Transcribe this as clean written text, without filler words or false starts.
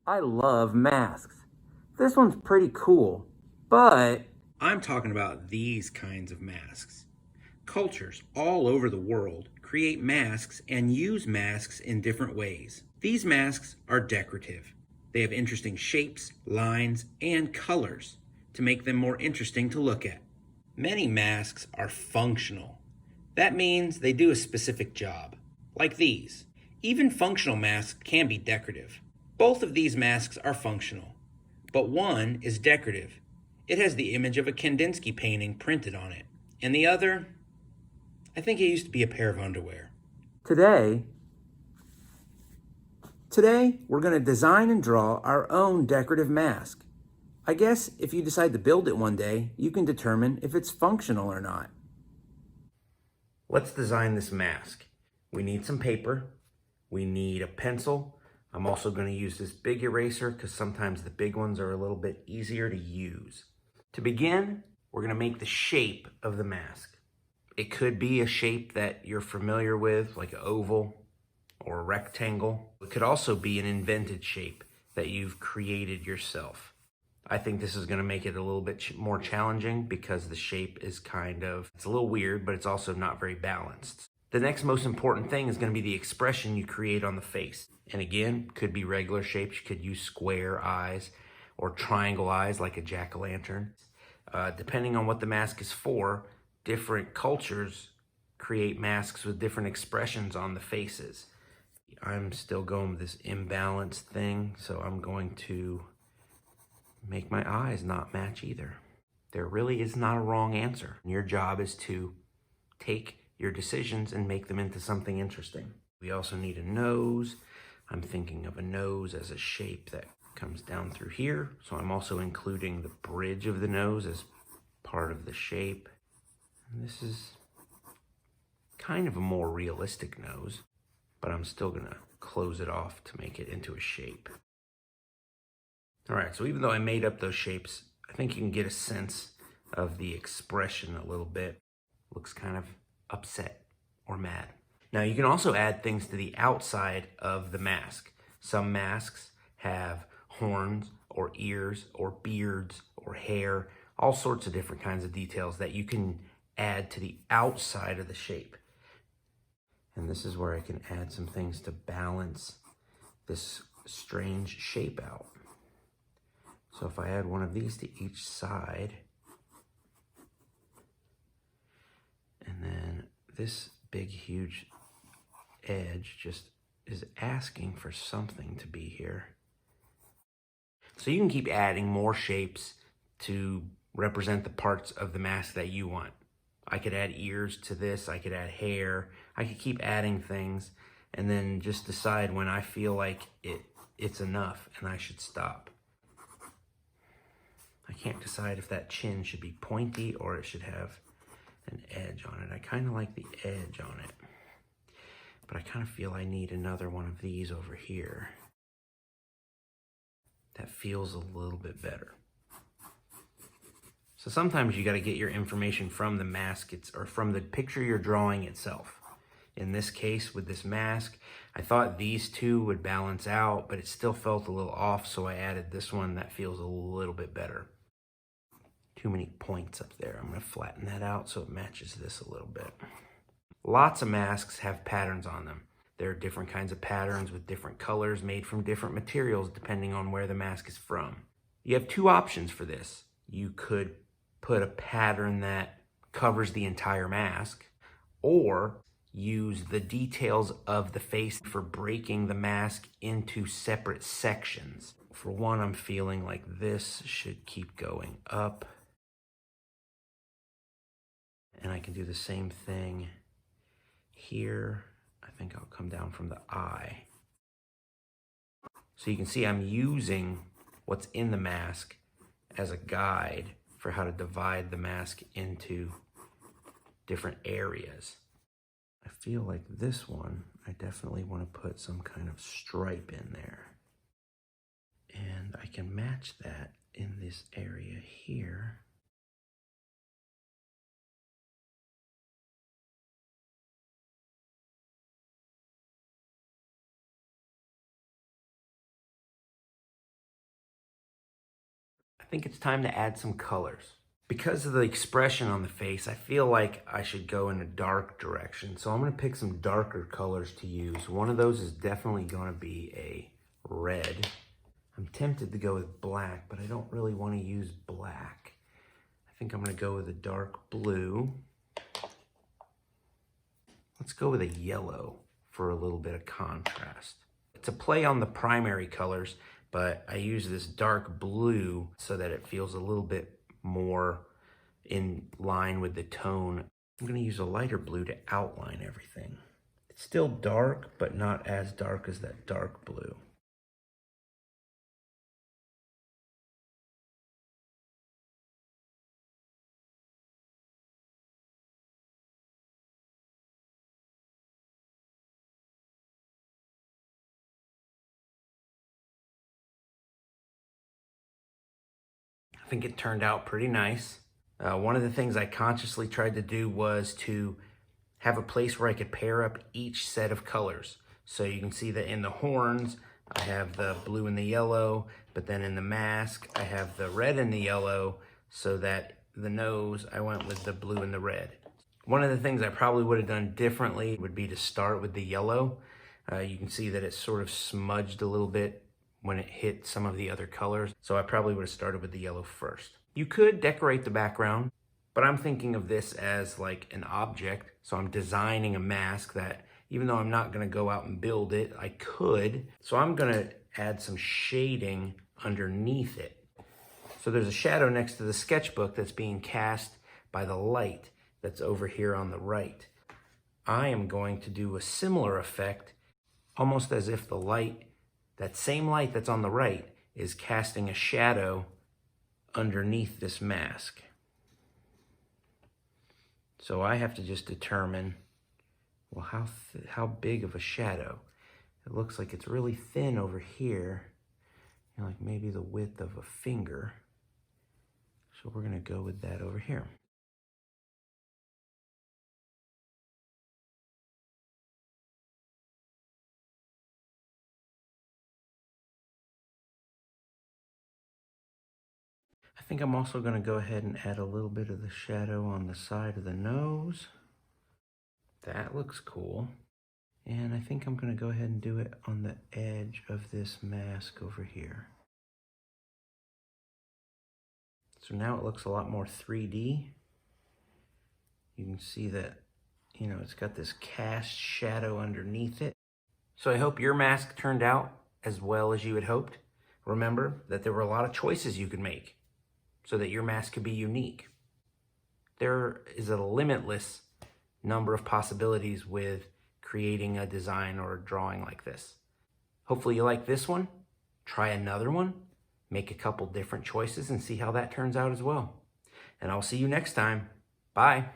I love masks. This one's pretty cool, but I'm talking about these kinds of masks. Cultures all over the world create masks and use masks in different ways. These masks are decorative. They have interesting shapes, lines, and colors to make them more interesting to look at. Many masks are functional. That means they do a specific job, like these. Even functional masks can be decorative. Both of these masks are functional, but one is decorative. It has the image of a Kandinsky painting printed on it, and the other, I think it used to be a pair of underwear. Today, Today, we're going to design and draw our own decorative mask. I guess if you decide to build it one day, you can determine if it's functional or not. Let's design this mask. We need some paper. We need a pencil. I'm also going to use this big eraser because sometimes the big ones are a little bit easier to use. To begin, we're going to make the shape of the mask. It could be a shape that you're familiar with, like an oval or a rectangle. It could also be an invented shape that you've created yourself. I think this is going to make it a little bit more challenging because the shape is it's a little weird, but it's also not very balanced. The next most important thing is going to be the expression you create on the face. And again, could be regular shapes. You could use square eyes or triangle eyes like a jack-o'-lantern. Depending on what the mask is for, different cultures create masks with different expressions on the faces. I'm still going with this imbalanced thing, so I'm going to make my eyes not match either. There really is not a wrong answer. Your job is to take your decisions and make them into something interesting. We also need a nose. I'm thinking of a nose as a shape that comes down through here, so I'm also including the bridge of the nose as part of the shape. And this is kind of a more realistic nose, but I'm still gonna close it off to make it into a shape. All right, so even though I made up those shapes, I think you can get a sense of the expression a little bit. Looks kind of upset or mad. Now you can also add things to the outside of the mask. Some masks have horns or ears or beards or hair, all sorts of different kinds of details that you can add to the outside of the shape. And this is where I can add some things to balance this strange shape out. So if I add one of these to each side, and then this big, huge edge just is asking for something to be here. So you can keep adding more shapes to represent the parts of the mask that you want. I could add ears to this, I could add hair, I could keep adding things and then just decide when I feel like it's enough and I should stop. I can't decide if that chin should be pointy or it should have an edge on it. I kind of like the edge on it, but I kind of feel I need another one of these over here. That feels a little bit better. So sometimes you got to get your information from the mask or from the picture you're drawing itself. In this case, with this mask, I thought these two would balance out, but it still felt a little off, so I added this one that feels a little bit better. Too many points up there. I'm going to flatten that out so it matches this a little bit. Lots of masks have patterns on them. There are different kinds of patterns with different colors made from different materials depending on where the mask is from. You have two options for this. You could put a pattern that covers the entire mask, or use the details of the face for breaking the mask into separate sections. For one, I'm feeling like this should keep going up. And I can do the same thing here. I think I'll come down from the eye. So you can see I'm using what's in the mask as a guide for how to divide the mask into different areas. I feel like this one, I definitely want to put some kind of stripe in there. And I can match that in this area here. think it's time to add some colors. Because of the expression on the face, I feel like I should go in a dark direction. So I'm gonna pick some darker colors to use. One of those is definitely gonna be a red. I'm tempted to go with black, but I don't really wanna use black. I think I'm gonna go with a dark blue. Let's go with a yellow for a little bit of contrast. It's a play on the primary colors, but I use this dark blue so that it feels a little bit more in line with the tone. I'm gonna use a lighter blue to outline everything. It's still dark, but not as dark as that dark blue. I think it turned out pretty nice. One of the things I consciously tried to do was to have a place where I could pair up each set of colors. So you can see that in the horns, I have the blue and the yellow, but then in the mask, I have the red and the yellow, so that the nose, I went with the blue and the red. One of the things I probably would have done differently would be to start with the yellow. You can see that it's sort of smudged a little bit when it hit some of the other colors. So I probably would have started with the yellow first. You could decorate the background, but I'm thinking of this as like an object. So I'm designing a mask that, even though I'm not gonna go out and build it, I could. So I'm gonna add some shading underneath it. So there's a shadow next to the sketchbook that's being cast by the light that's over here on the right. I am going to do a similar effect, almost as if the light, that same light that's on the right, is casting a shadow underneath this mask. So I have to just determine, well, how big of a shadow? It looks like it's really thin over here, like maybe the width of a finger. So we're gonna go with that over here. I think I'm also gonna go ahead and add a little bit of the shadow on the side of the nose. That looks cool. And I think I'm gonna go ahead and do it on the edge of this mask over here. So now it looks a lot more 3D. You can see that, it's got this cast shadow underneath it. So I hope your mask turned out as well as you had hoped. Remember that there were a lot of choices you could make so that your mask could be unique. There is a limitless number of possibilities with creating a design or a drawing like this. Hopefully you like this one. Try another one, make a couple different choices and see how that turns out as well. And I'll see you next time. Bye.